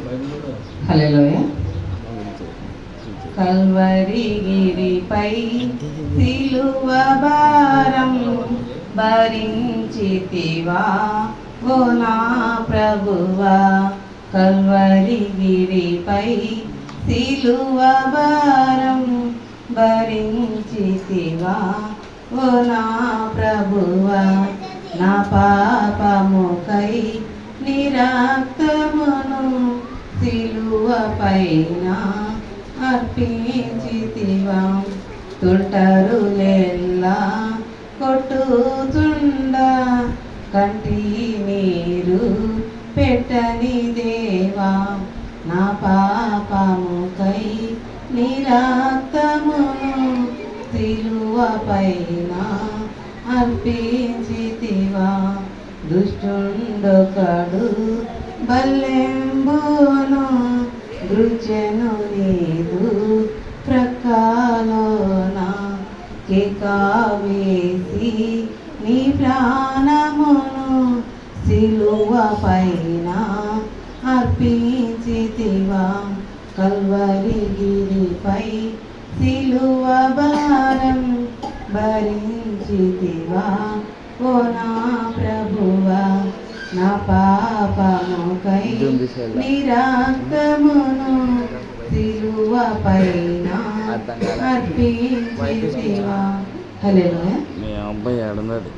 హల్లెలూయా. Calvary గిరిపై సిలువ భారం భరించితివా ఓ నా ప్రభువా. కల్వరి గిరిపై సిలువ భారం భరించితివా ఓ నా ప్రభువా. నా పాపముకై నీ రక్తమును సిలువ పైన అర్పించితివా. తుంటరులెల్లా కొట్టుచుండ కంటి నీరు పెట్టని దేవా. నా పాపముకై నీ రక్తమును సిలువ పైన అర్పించితివా. దుష్టుండొకడు బల్లెంబును గృచెను నీదు ప్రక్కలోన కేకావేసి నీ ప్రాణమును సిలువ పైన అర్పించితివా. కల్వరి గిరిపై సిలువ భారం భరించితివా ఓ నా ప్రభువా. నా పాపముకై నీ రక్తమును సిలువ పైన అర్పించితివా. హల్లెలూయా. మీ అబ్బాయి ఆడున్నది.